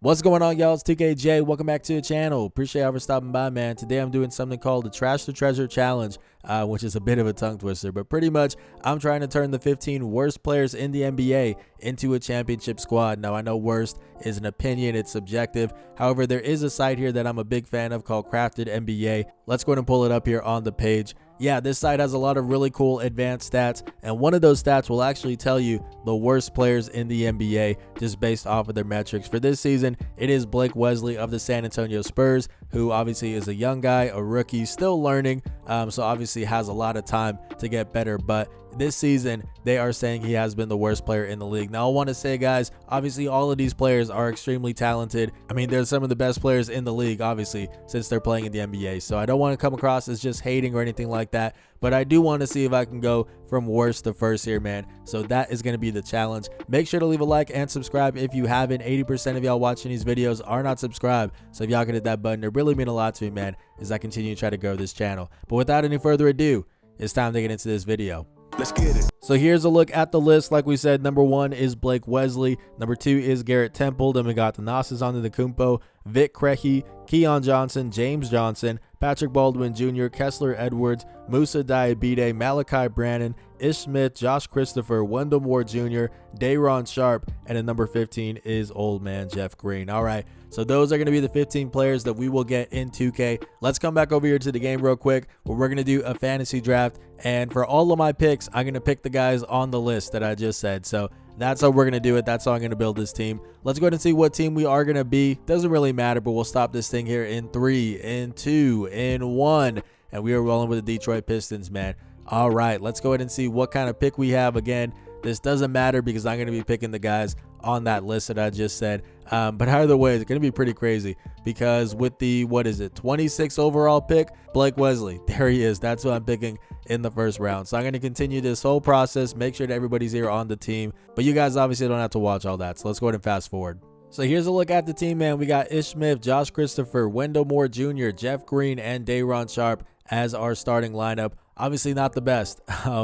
What's going on, y'all? It's TKJ. Welcome back to the channel. Appreciate y'all for stopping by, man. Today I'm doing something called the Trash to Treasure Challenge, which is a bit of a tongue twister, but pretty much I'm trying to turn the 15 worst players in the NBA into a championship squad. Now, I know worst is an opinion, it's subjective. However, there is a site here that I'm a big fan of called Crafted NBA. Let's go ahead and pull it up here on the page. Yeah, this site has a lot of really cool advanced stats, and one of those stats will actually tell you the worst players in the NBA just based off of their metrics. For this season, it is Blake Wesley of the San Antonio Spurs, who obviously is a young guy, a rookie, still learning, so obviously has a lot of time to get better, but this season they are saying he has been the worst player in the league. Now, I want to say, guys, obviously all of these players are extremely talented. I mean, they're some of the best players in the league, obviously, since they're playing in the NBA, so I don't want to come across as just hating or anything like that, but I do want to see if I can go from worst to first here, man. So that is going to be the challenge. Make sure to leave a like and subscribe if you haven't. 80% of y'all watching these videos are not subscribed, so if y'all can hit that button, it really means a lot to me, man, as I continue to try to grow this channel. But without any further ado, it's time to get into this video. Let's get it. So here's a look at the list. Like we said, number 1 is Blake Wesley. Number 2 is Garrett Temple. Then we got Thanasis Antetokounmpo, Vit Krejci, Keon Johnson, James Johnson, Patrick Baldwin Jr., Kessler Edwards, Musa Diabite, Malachi Brannon, Ish Smith, Josh Christopher, Wendell Moore Jr., Day'Ron Sharpe, and at number 15 is old man Jeff Green. All right, so those are going to be the 15 players that we will get in 2K. Let's come back over here to the game real quick, where we're going to do a fantasy draft, and for all of my picks, I'm going to pick the guys on the list that I just said. So that's how we're going to do it. That's how I'm going to build this team. Let's go ahead and see what team we are going to be. Doesn't really matter, but we'll stop this thing here in 3, in 2, in 1. And we are rolling with the Detroit Pistons, man. All right, let's go ahead and see what kind of pick we have. Again, this doesn't matter because I'm going to be picking the guys on that list that I just said. But either way, it's going to be pretty crazy because with the, 26 overall pick, Blake Wesley, there he is. That's who I'm picking in the first round. So I'm going to continue this whole process, make sure that everybody's here on the team. But you guys obviously don't have to watch all that. So let's go ahead and fast forward. So here's a look at the team, man. We got Ish Smith, Josh Christopher, Wendell Moore Jr., Jeff Green, and Day'Ron Sharpe as our starting lineup. Obviously not the best,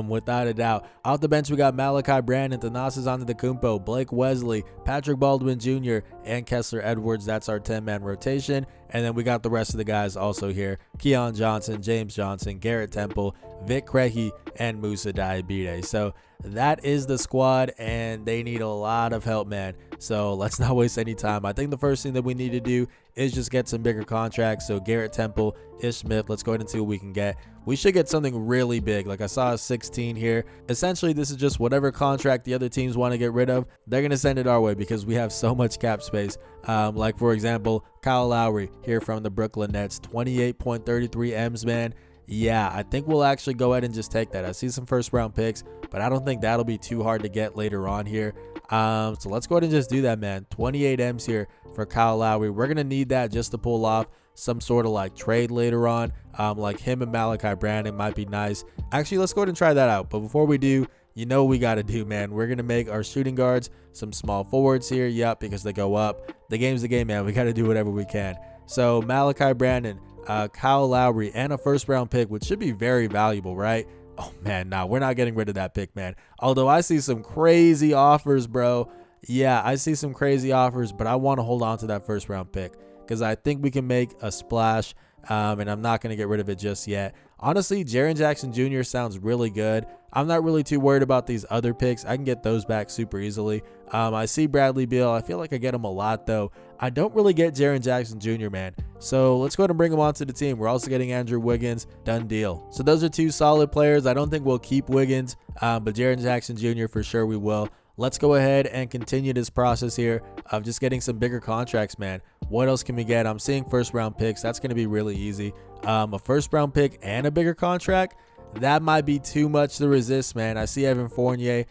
without a doubt. Off the bench, we got Malachi Brannon, Thanasis Antetokounmpo, Blake Wesley, Patrick Baldwin Jr., and Kessler Edwards. That's our 10-man rotation. And then we got the rest of the guys also here. Keon Johnson, James Johnson, Garrett Temple, Vit Krejci, and Musa Diabite. So that is the squad, and they need a lot of help, man. So let's not waste any time. I think the first thing that we need to do is just get some bigger contracts. So Garrett Temple, Ish Smith, let's go ahead and see what we can get. We should get something really big. Like I saw a 16 here. Essentially, this is just whatever contract the other teams want to get rid of. They're going to send it our way because we have so much cap space. Like, for example, Kyle Lowry here from the Brooklyn Nets, 28.33 M's, man. Yeah, I think we'll actually go ahead and just take that. I see some first round picks, but I don't think that'll be too hard to get later on here. So let's go ahead and just do that, man. 28 M's here for Kyle Lowry. We're going to need that just to pull off some sort of like trade later on. Like him and Malachi Brannon might be nice. Actually, let's go ahead and try that out. But before we do, you know what we got to do, man. We're going to make our shooting guards some small forwards here. Yep, because they go up. The game's the game, man. We got to do whatever we can. So Malachi Brannon, Kyle Lowry, and a first round pick, which should be very valuable, right? Oh man, nah, we're not getting rid of that pick, man. Although I see some crazy offers, bro. Yeah, I see some crazy offers, but I want to hold on to that first round pick because I think we can make a splash, and I'm not going to get rid of it just yet. Honestly, Jaren Jackson Jr. sounds really good. I'm not really too worried about these other picks. I can get those back super easily. I see Bradley Beal. I feel like I get him a lot, though. I don't really get Jaren Jackson Jr., man. So let's go ahead and bring him onto the team. We're also getting Andrew Wiggins. Done deal. So those are two solid players. I don't think we'll keep Wiggins, but Jaren Jackson Jr. for sure we will. Let's go ahead and continue this process here of just getting some bigger contracts, man. What else can we get? I'm seeing first round picks. That's going to be really easy. A first round pick and a bigger contract, that might be too much to resist, man. I see Evan Fournier,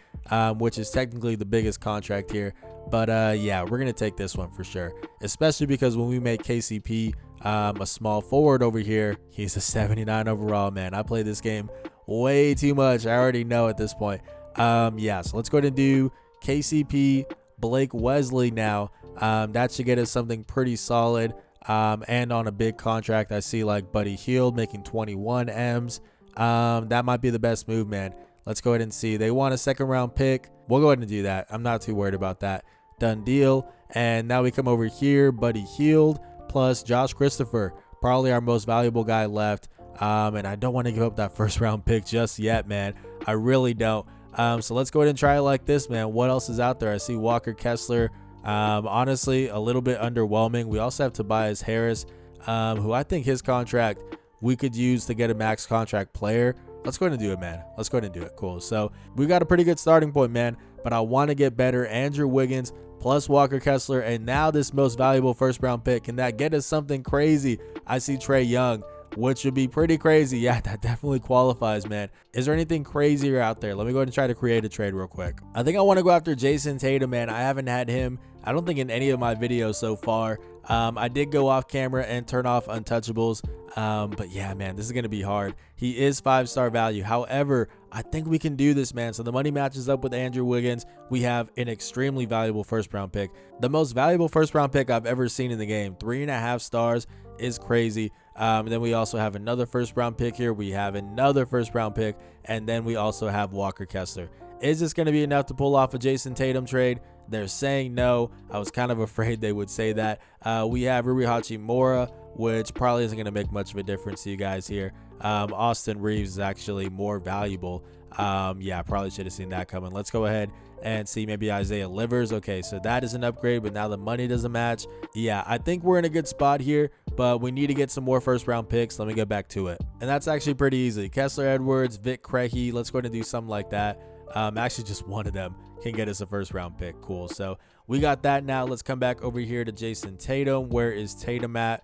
which is technically the biggest contract here. But yeah, we're going to take this one for sure, especially because when we make KCP a small forward over here, he's a 79 overall, man. I play this game way too much. I already know at this point. Yeah, so let's go ahead and do KCP, Blake Wesley now. That should get us something pretty solid. And on a big contract, I see like Buddy Hield making 21 M's. That might be the best move, man. Let's go ahead and see. They want a second round pick. We'll go ahead and do that. I'm not too worried about that. done deal. And now we come over here, Buddy Hield plus Josh Christopher, probably our most valuable guy left. And I don't want to give up that first round pick just yet, man. I really don't. So let's go ahead and try it like this, man. What else is out there? I see Walker Kessler. Honestly, a little bit underwhelming. We also have Tobias Harris, who I think his contract we could use to get a max contract player. Let's go ahead and do it, man. Let's go ahead and do it. Cool. So we got a pretty good starting point, man, but I want to get better. Andrew Wiggins plus Walker Kessler, and now this most valuable first round pick. Can that get us something crazy? I see Trae Young, which would be pretty crazy. Yeah, that definitely qualifies, man. Is there anything crazier out there? Let me go ahead and try to create a trade real quick. I think I want to go after Jason Tatum, man. I haven't had him, I don't think, in any of my videos so far. I did go off camera and turn off untouchables. But yeah, man, this is going to be hard. He is 5-star value. However, I think we can do this, man. So the money matches up with Andrew Wiggins. We have an extremely valuable first round pick. The most valuable first round pick I've ever seen in the game. 3.5 stars is crazy. Then we also have another first round pick here. We have another first round pick. And then we also have Walker Kessler. Is this going to be enough to pull off a Jason Tatum trade? They're saying no. I was kind of afraid they would say that. We have Rui Hachimura, which probably isn't going to make much of a difference to you guys here. Austin Reeves is actually more valuable. Yeah, I probably should have seen that coming. Let's go ahead and see maybe Isaiah Livers. Okay, so that is an upgrade, but now the money doesn't match. Yeah, I think we're in a good spot here, but we need to get some more first round picks. Let me get back to it. And that's actually pretty easy. Kessler Edwards, Vic Creaghy. Let's go ahead and do something like that. Actually, just one of them can get us a first round pick. Cool. So we got that. Now let's come back over here to Jason Tatum. Where is Tatum at?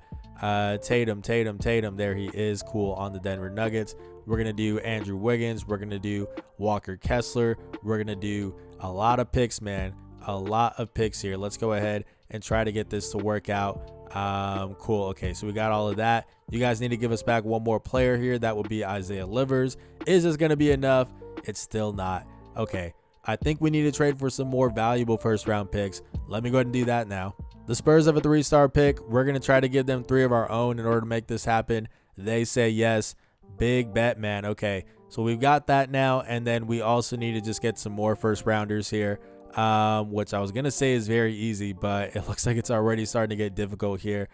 Tatum. There he is. Cool. On the Denver Nuggets. We're going to do Andrew Wiggins. We're going to do Walker Kessler. We're going to do a lot of picks, man. A lot of picks here. Let's go ahead and try to get this to work out. Cool. Okay, so we got all of that. You guys need to give us back one more player here. That would be Isaiah Livers. Is this going to be enough? It's still not. Okay, I think we need to trade for some more valuable first round picks. Let me go ahead and do that now. The Spurs have a 3-star pick. We're going to try to give them 3 of our own in order to make this happen. They say yes. Big bet, man. Okay, so we've got that now, and then we also need to just get some more first rounders here, which I was going to say is very easy, but it looks like it's already starting to get difficult here,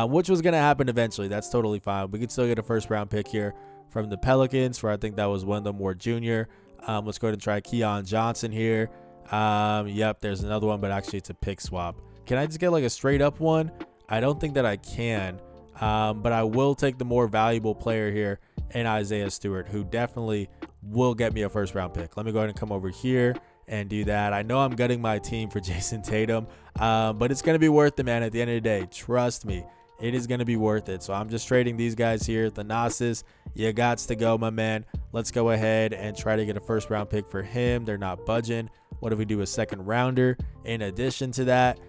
which was going to happen eventually. That's totally fine. We could still get a first round pick here from the Pelicans, for I think that was Wendell Moore Jr. Let's go ahead and try Keon Johnson here. Yep, there's another one, but actually it's a pick swap. Can I just get like a straight up one? I don't think that I can, but I will take the more valuable player here in Isaiah Stewart, who definitely will get me a first round pick. Let me go ahead and come over here and do that. I know I'm gutting my team for Jason Tatum, but it's going to be worth it, man. At the end of the day, trust me, it is going to be worth it. So I'm just trading these guys here. Thanasis, you gots to go, my man. Let's go ahead and try to get a first round pick for him. They're not budging. What if we do a second rounder in addition to that?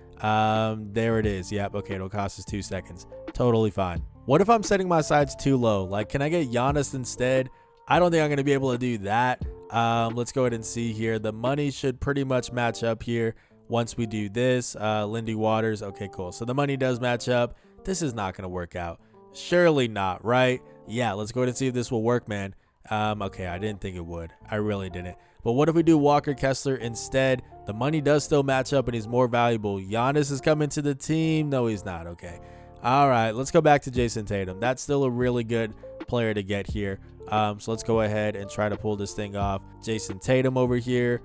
There it is. Yep. Okay, it'll cost us 2 seconds. Totally fine. What if I'm setting my sides too low? Like, can I get Giannis instead? I don't think I'm going to be able to do that. Let's go ahead and see here. The money should pretty much match up here once we do this. Lindy Waters. Okay, cool. So the money does match up. This is not going to work out. Surely not, right? Yeah, let's go ahead and see if this will work, man. Okay, I didn't think it would. I really didn't. But what if we do Walker Kessler instead? The money does still match up and he's more valuable. Giannis is coming to the team. No, he's not. Okay. All right, let's go back to Jason Tatum. That's still a really good player to get here. So let's go ahead and try to pull this thing off. Jason Tatum over here.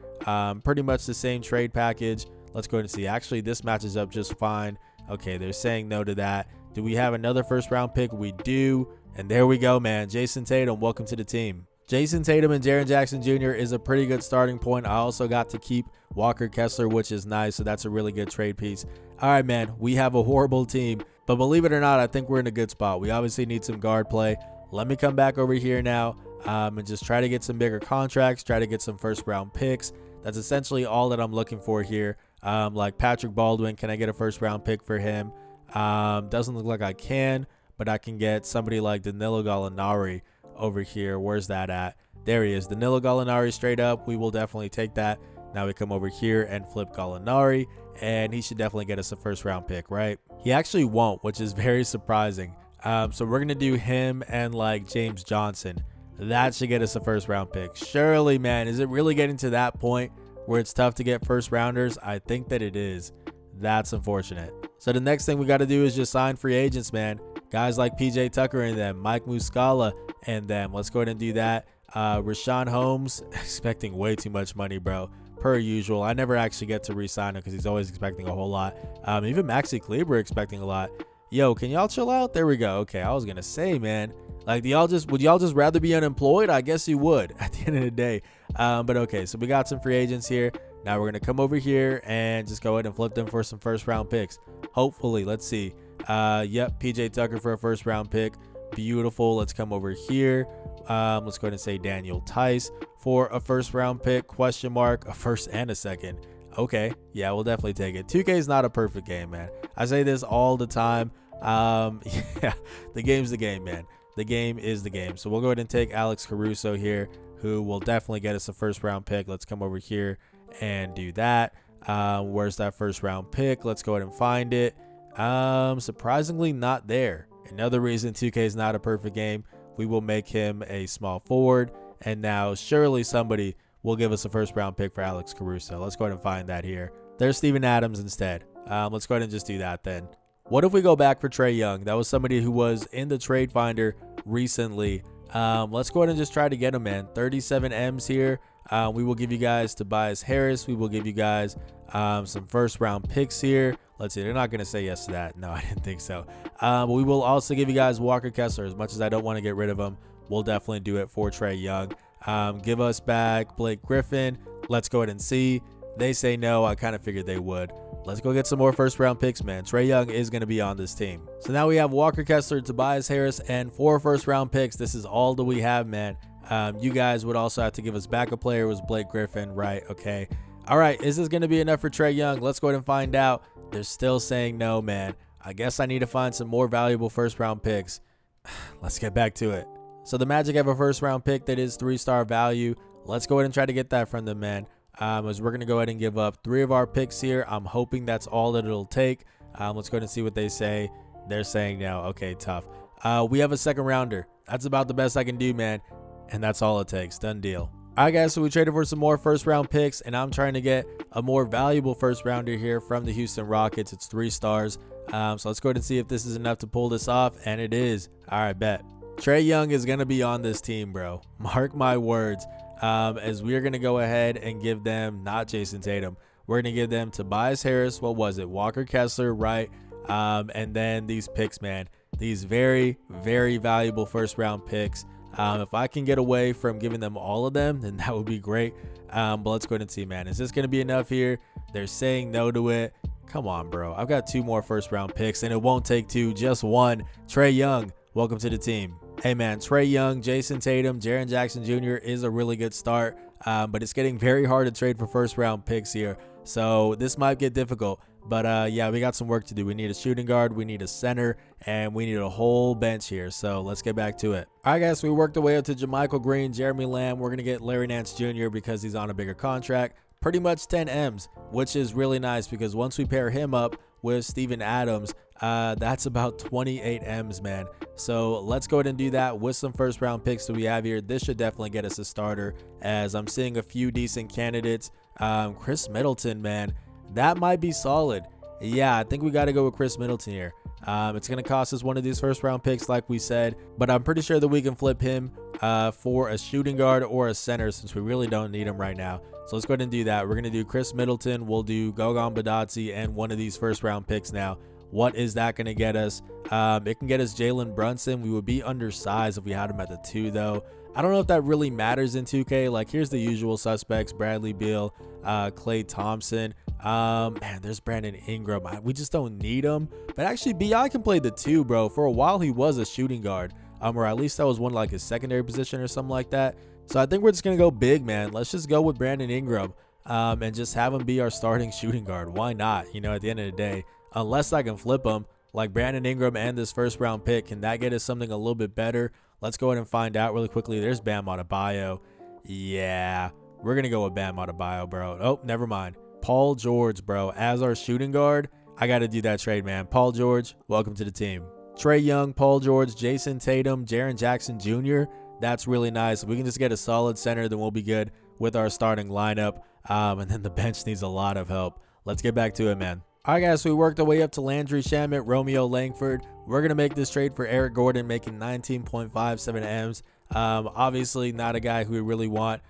Pretty much the same trade package. Let's go ahead and see. Actually, this matches up just fine. Okay, they're saying no to that. Do we have another first round pick? We do. And there we go, man. Jason Tatum, welcome to the team. Jason Tatum and Jaren Jackson Jr. is a pretty good starting point. I also got to keep Walker Kessler, which is nice. So that's a really good trade piece. All right, man. We have a horrible team. But believe it or not, I think we're in a good spot. We obviously need some guard play. Let me come back over here now and just try to get some bigger contracts, try to get some first round picks. That's essentially all that I'm looking for here. Like Patrick Baldwin, can I get a first round pick for him? Doesn't look like I can, but I can get somebody like Danilo Gallinari over here. Where's that at? There he is. Danilo Gallinari straight up. We will definitely take that. Now we come over here and flip Gallinari, and he should definitely get us a first round pick, right? He actually won't, which is very surprising. So we're going to do him and like James Johnson. That should get us a first round pick. Surely, man. Is it really getting to that point where it's tough to get first rounders? I think that it is. That's unfortunate. So the next thing we got to do is just sign free agents, man. Guys like PJ Tucker and them, Mike Muscala and them. Let's go ahead and do that. Rashawn Holmes, expecting way too much money, bro. Per usual. I never actually get to re-sign him because he's always expecting a whole lot. Even Maxi Kleber expecting a lot. Yo, can y'all chill out? There we go. Okay, I was gonna say, man, like, would y'all just rather be unemployed? I guess you would at the end of the day. But okay, so we got some free agents here. Now we're gonna come over here and just go ahead and flip them for some first round picks. Hopefully, let's see. Yep, PJ Tucker for a first round pick. Beautiful. Let's come over here. Let's go ahead and say Daniel Tice for a first round pick, question mark, a first and a second. Okay, yeah, we'll definitely take it. 2K is not a perfect game, man. I say this all the time. Yeah, the game's the game, man. The game is the game. So we'll go ahead and take Alex Caruso here, who will definitely get us a first round pick. Let's come over here and do that. Where's that first round pick? Let's go ahead and find it. Surprisingly not there. Another reason 2K is not a perfect game. We will make him a small forward, and now surely somebody will give us a first round pick for Alex Caruso. Let's go ahead and find that here. There's Steven Adams instead. Let's go ahead and just do that then. What if we go back for Trae Young? That was somebody who was in the trade finder recently. Let's go ahead and just try to get him, man. 37 M's here. We will give you guys Tobias Harris. We will give you guys some first round picks here. Let's see. They're not going to say yes to that. No, I didn't think so. But we will also give you guys Walker Kessler. As much as I don't want to get rid of him, we'll definitely do it for Trae Young. Give us back Blake Griffin. Let's go ahead and see. They say no. I kind of figured they would. Let's go get some more first round picks, man. Trae Young is going to be on this team. So now we have Walker Kessler, Tobias Harris, and 4 first round picks. This is all that we have, man. You guys would also have to give us backup player. It was Blake Griffin, right? Okay. All right. Is this going to be enough for Trae Young? Let's go ahead and find out. They're still saying no, man. I guess I need to find some more valuable first round picks. Let's get back to it. So the Magic have a first round pick that is 3-star value. Let's go ahead and try to get that from them, man. As we're going to go ahead and give up 3 of our picks here. I'm hoping that's all that it'll take. Let's go ahead and see what they say. They're saying no. Okay, tough. We have a second rounder. That's about the best I can do, man. And that's all it takes. Done deal. All right, guys, so we traded for some more first round picks, and I'm trying to get a more valuable first rounder here from the Houston Rockets. It's 3 stars. So let's go ahead and see if this is enough to pull this off, and it is. All right, bet. Trae Young is going to be on this team, bro. Mark my words. As we are going to go ahead and give them, not Jason Tatum, we're going to give them Tobias Harris. What was it? Walker Kessler, right? And then these picks, man. These very, very valuable first round picks. If I can get away from giving them all of them, then that would be great. But let's go ahead and see, man. Is this going to be enough here? They're saying no to it. Come on, bro. I've got 2 more first round picks, and it won't take 2, just 1. Trae Young, welcome to the team. Hey, man, Trae Young, Jason Tatum, Jaren Jackson Jr. is a really good start, but it's getting very hard to trade for first round picks here. So this might get difficult. But, yeah, we got some work to do. We need a shooting guard, we need a center, and we need a whole bench here. So let's get back to it. All right, guys, so we worked our way up to JaMychal Green, Jeremy Lamb. We're going to get Larry Nance Jr. because he's on a bigger contract. Pretty much 10 M's, which is really nice because once we pair him up with Steven Adams, that's about 28 M's, man. So let's go ahead and do that with some first round picks that we have here. This should definitely get us a starter, as I'm seeing a few decent candidates. Chris Middleton, man. That might be solid. Yeah, I think we got to go with Chris Middleton here. It's going to cost us one of these first round picks, like we said, but I'm pretty sure that we can flip him for a shooting guard or a center, since we really don't need him right now. So let's go ahead and do that. We're going to do Chris Middleton. We'll do Gogan Badatsi and one of these first round picks now. What is that going to get us? It can get us Jalen Brunson. We would be undersized if we had him at the 2, though. I don't know if that really matters in 2K. Like, here's the usual suspects: Bradley Beal, Klay Thompson. Man, there's Brandon Ingram. We just don't need him. But actually, BI can play the 2, bro. For a while, he was a shooting guard. Or at least that was one, like, his secondary position or something like that. So I think we're just going to go big, man. Let's just go with Brandon Ingram and just have him be our starting shooting guard. Why not? You know, at the end of the day, unless I can flip him, like Brandon Ingram and this first round pick, can that get us something a little bit better? Let's go ahead and find out really quickly. There's Bam Adebayo. Yeah, we're going to go with Bam Adebayo, bro. Oh, never mind. Paul George, bro, as our shooting guard. I got to do that trade, man. Paul George, welcome to the team. Trae Young, Paul George, Jason Tatum, Jaren Jackson Jr. That's really nice. If we can just get a solid center, then we'll be good with our starting lineup. And then the bench needs a lot of help. Let's get back to it, man. All right, guys, so we worked our way up to Landry Shamet, Romeo Langford. We're going to make this trade for Eric Gordon, making 19.57 M's. Obviously not a guy who we really want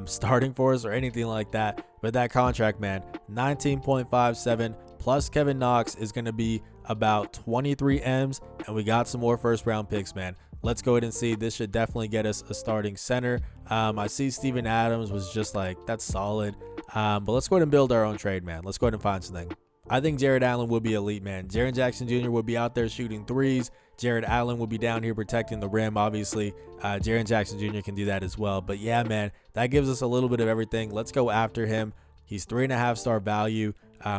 starting for us or anything like that. But that contract, man, 19.57 plus Kevin Knox is going to be about 23 M's. And we got some more first round picks, man. Let's go ahead and see. This should definitely get us a starting center. I see Steven Adams was just like, that's solid. But let's go ahead and build our own trade, man. Let's go ahead and find something. I think Jared Allen would be elite, man. Jaren Jackson Jr. would be out there shooting threes. Jared Allen would be down here protecting the rim, obviously. Jaren Jackson Jr. can do that as well. But yeah, man, that gives us a little bit of everything. Let's go after him. He's 3.5-star value,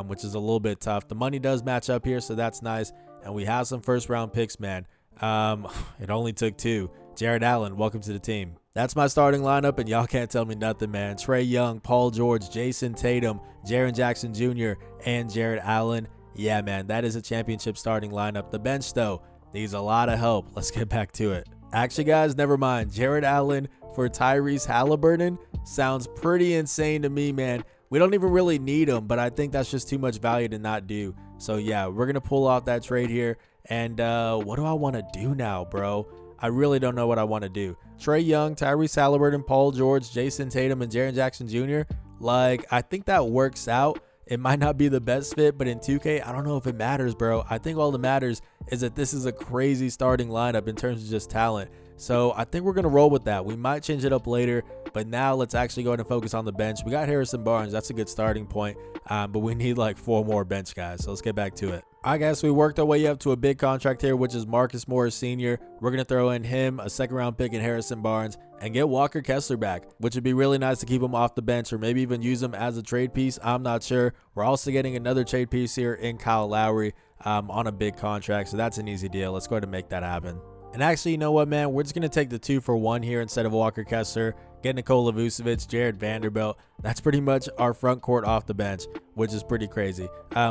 which is a little bit tough. The money does match up here, so that's nice. And we have some first-round picks, man. It only took 2. Jared Allen, welcome to the team. That's my starting lineup, and y'all can't tell me nothing, man. Trae Young, Paul George, Jason Tatum, Jaren Jackson Jr., and Jared Allen. Yeah, man, that is a championship starting lineup. The bench, though, needs a lot of help. Let's get back to it. Actually, guys, never mind. Jared Allen for Tyrese Halliburton sounds pretty insane to me, man. We don't even really need him, but I think that's just too much value to not do. So, yeah, we're going to pull off that trade here. And what do I want to do now, bro? I really don't know what I want to do. Trae Young, Tyrese Halliburton, Paul George, Jason Tatum, and Jaren Jackson Jr. Like, I think that works out. It might not be the best fit, but in 2K, I don't know if it matters, bro. I think all that matters is that this is a crazy starting lineup in terms of just talent. So I think we're going to roll with that. We might change it up later, but now let's actually go ahead and focus on the bench. We got Harrison Barnes. That's a good starting point, but we need like 4 more bench guys. So let's get back to it. All right, guys, so we worked our way up to a big contract here, which is Marcus Morris Sr. We're going to throw in him, a second-round pick in Harrison Barnes, and get Walker Kessler back, which would be really nice to keep him off the bench or maybe even use him as a trade piece. I'm not sure. We're also getting another trade piece here in Kyle Lowry on a big contract, so that's an easy deal. Let's go ahead and make that happen. And actually, you know what, man? We're just going to take the 2-for-1 here instead of Walker Kessler. Get Nikola Vucevic, Jared Vanderbilt. That's pretty much our front court off the bench, which is pretty crazy.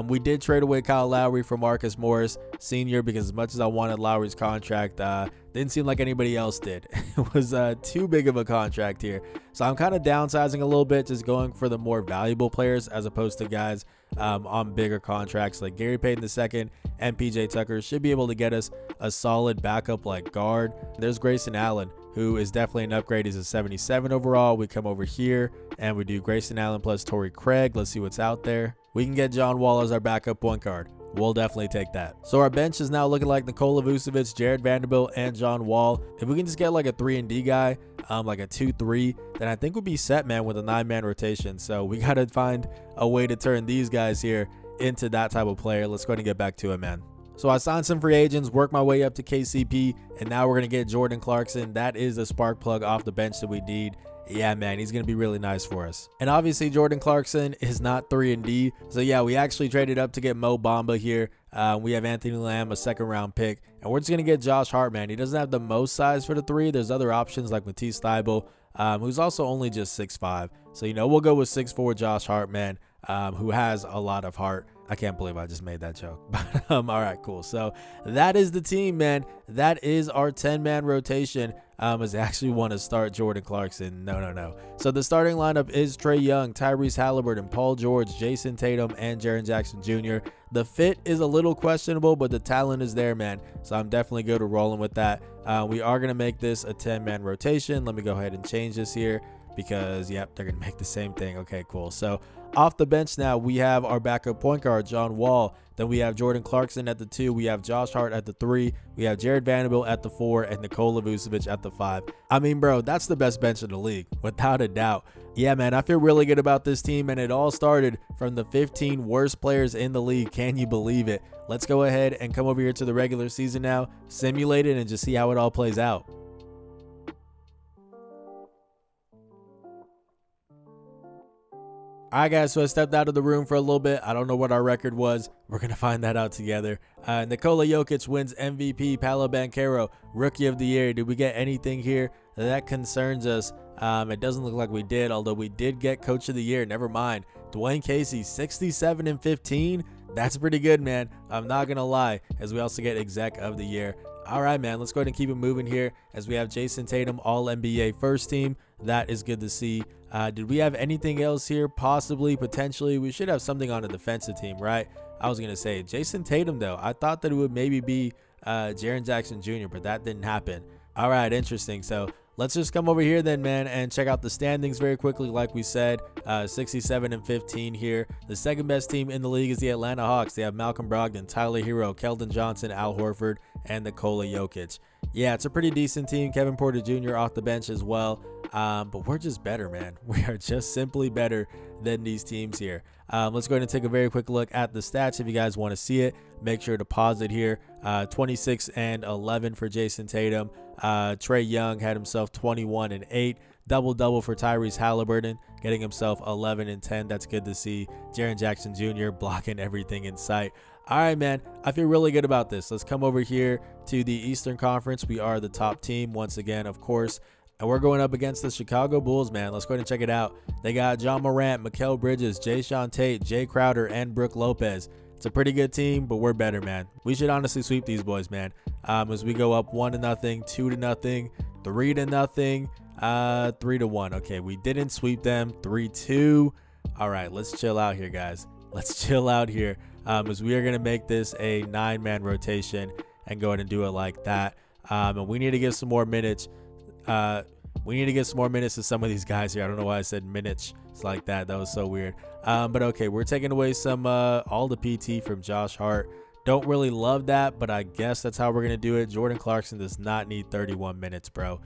We did trade away Kyle Lowry for Marcus Morris Sr. because as much as I wanted Lowry's contract, didn't seem like anybody else did. It was too big of a contract here. So I'm kind of downsizing a little bit, just going for the more valuable players as opposed to guys on bigger contracts like Gary Payton II and PJ Tucker should be able to get us a solid backup like guard. There's Grayson Allen, who is definitely an upgrade. He's a 77 overall. We come over here and we do Grayson Allen plus Torrey Craig. Let's see what's out there. We can get John Wall as our backup point guard. We'll definitely take that. So our bench is now looking like Nikola Vucevic, Jared Vanderbilt, and John Wall. If we can just get like a 3-and-D guy, like a 2-3, then I think we'll be set, man, with a 9-man rotation. So we got to find a way to turn these guys here into that type of player. Let's go ahead and get back to it, man. So I signed some free agents, worked my way up to KCP, and now we're going to get Jordan Clarkson. That is a spark plug off the bench that we need. Yeah, man, he's going to be really nice for us. And obviously, Jordan Clarkson is not 3-and-D. So, yeah, we actually traded up to get Mo Bamba here. We have Anthony Lamb, a second-round pick. And we're just going to get Josh Hart, man. He doesn't have the most size for the 3. There's other options like Matisse Thybulle, who's also only just 6'5". So, you know, we'll go with 6'4" Josh Hart, man, who has a lot of heart. I can't believe I just made that joke. But all right, cool. So that is the team, man. That is our 10-man rotation. As I actually want to start Jordan Clarkson. No. So the starting lineup is Trae Young, Tyrese Halliburton, Paul George, Jason Tatum, and Jaren Jackson Jr. The fit is a little questionable, but the talent is there, man. So I'm definitely good at rolling with that. We are going to make this a 10-man rotation. Let me go ahead and change this here because, yep, they're going to make the same thing. Okay, cool. So off the bench now, we have our backup point guard, John Wall. Then we have Jordan Clarkson at the 2. We have Josh Hart at the 3. We have Jared Vanderbilt at the 4 and Nikola Vucevic at the 5. I mean, bro, that's the best bench in the league, without a doubt. Yeah, man, I feel really good about this team, and it all started from the 15 worst players in the league. Can you believe it? Let's go ahead and come over here to the regular season now, simulate it, and just see how it all plays out. All right, guys, so I stepped out of the room for a little bit. I don't know what our record was. We're going to find that out together. Nikola Jokic wins MVP. Paolo Banchero, Rookie of the Year. Did we get anything here that concerns us? It doesn't look like we did, although we did get Coach of the Year. Never mind. Dwayne Casey, 67 and 15. That's pretty good, man. I'm not going to lie, as we also get exec of the year. All right, man, let's go ahead and keep it moving here as we have Jason Tatum, all NBA first team. That is good to see. Did we have anything else here? Possibly, potentially. We should have something on the defensive team, right? I was going to say Jason Tatum, though. I thought that it would maybe be Jaren Jackson Jr., but that didn't happen. All right, interesting. So let's just come over here then, man, and check out the standings very quickly. Like we said, 67-15 here. The second best team in the league is the Atlanta Hawks. They have Malcolm Brogdon, Tyler Hero, Keldon Johnson, Al Horford, and Nikola Jokic. Yeah, it's a pretty decent team. Kevin Porter Jr. off the bench as well. But we're just better, man. We are just simply better than these teams here. Let's go ahead and take a very quick look at the stats. If you guys want to see it, make sure to pause it here. 26 and 11 for Jason Tatum. Trae Young had himself 21 and 8. Double-double for Tyrese Halliburton, getting himself 11 and 10. That's good to see. Jaren Jackson Jr. blocking everything in sight. All right, man, I feel really good about this. Let's come over here to the Eastern Conference. We are the top team once again, of course. And we're going up against the Chicago Bulls, man. Let's go ahead and check it out. They got John Morant, Mikal Bridges, Jayshawn Tate, Jay Crowder, and Brook Lopez. It's a pretty good team, but we're better, man. We should honestly sweep these boys, man. As we go up 1-0, 2-0, 3-0, 3-1. Okay, we didn't sweep them. 3-2. All right, let's chill out here, guys. Let's chill out here. As we are going to make this a 9-man rotation and go ahead and do it like that. And we need to get some more minutes. We need to get some more minutes to some of these guys here. I don't know why I said minutes. It's like that. That was so weird. But okay, we're taking away some all the PT from Josh Hart. Don't really love that, but I guess that's how we're going to do it. Jordan Clarkson does not need 31 minutes, bro.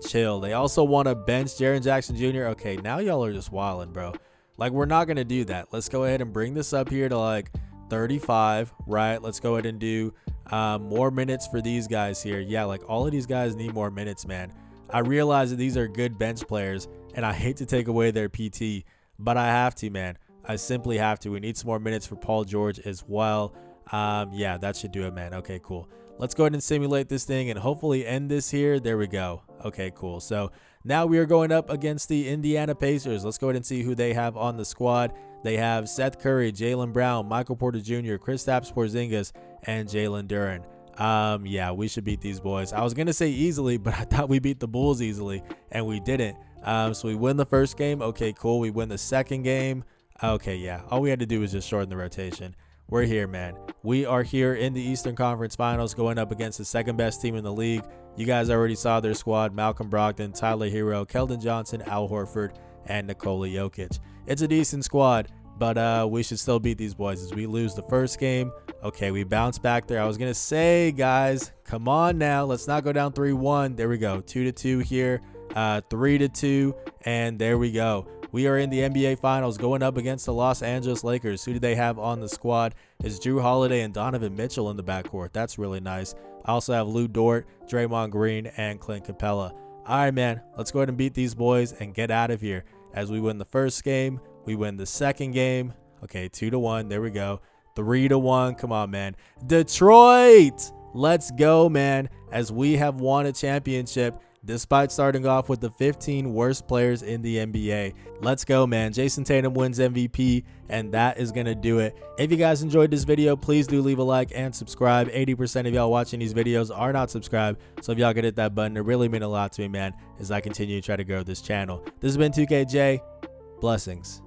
Chill. They also want to bench Jaren Jackson Jr. Okay, now y'all are just wilding, bro. Like, we're not going to do that. Let's go ahead and bring this up here to like 35, right? Let's go ahead and do more minutes for these guys here. Yeah, like all of these guys need more minutes, man. I realize that these are good bench players, and I hate to take away their PT, but I have to, man. I simply have to. We need some more minutes for Paul George as well. Yeah, that should do it, man. Okay, cool. Let's go ahead and simulate this thing and hopefully end this here. There we go. Okay, cool. So now we are going up against the Indiana Pacers. Let's go ahead and see who they have on the squad. They have Seth Curry, Jaylen Brown, Michael Porter Jr., Kristaps Porzingis, and Jalen Duren. Yeah, we should beat these boys. I was going to say easily, but I thought we beat the Bulls easily, and we didn't. So we win the first game. Okay, cool. We win the second game. Okay, yeah. All we had to do was just shorten the rotation. We're here, man. We are here in the Eastern Conference Finals going up against the second best team in the league. You guys already saw their squad: Malcolm Brogdon, Tyler Hero, Keldon Johnson, Al Horford, and Nikola Jokic. It's a decent squad, but we should still beat these boys as we lose the first game. Okay, we bounce back there. I was going to say, guys, come on now. Let's not go down 3-1. There we go. 2-2 here, 3-2, and there we go. We are in the NBA Finals going up against the Los Angeles Lakers. Who do they have on the squad? Is Drew Holiday and Donovan Mitchell in the backcourt. That's really nice. I also have Lou Dort, Draymond Green, and Clint Capella. All right, man. Let's go ahead and beat these boys and get out of here. As we win the first game, we win the second game. Okay, 2-1. There we go. 3-1. Come on, man. Detroit! Let's go, man. As we have won a championship despite starting off with the 15 worst players in the NBA. Let's go, man. Jason Tatum wins MVP, and that is going to do it. If you guys enjoyed this video, please do leave a like and subscribe. 80% of y'all watching these videos are not subscribed, so if y'all could hit that button, it really means a lot to me, man, as I continue to try to grow this channel. This has been 2KJ. Blessings.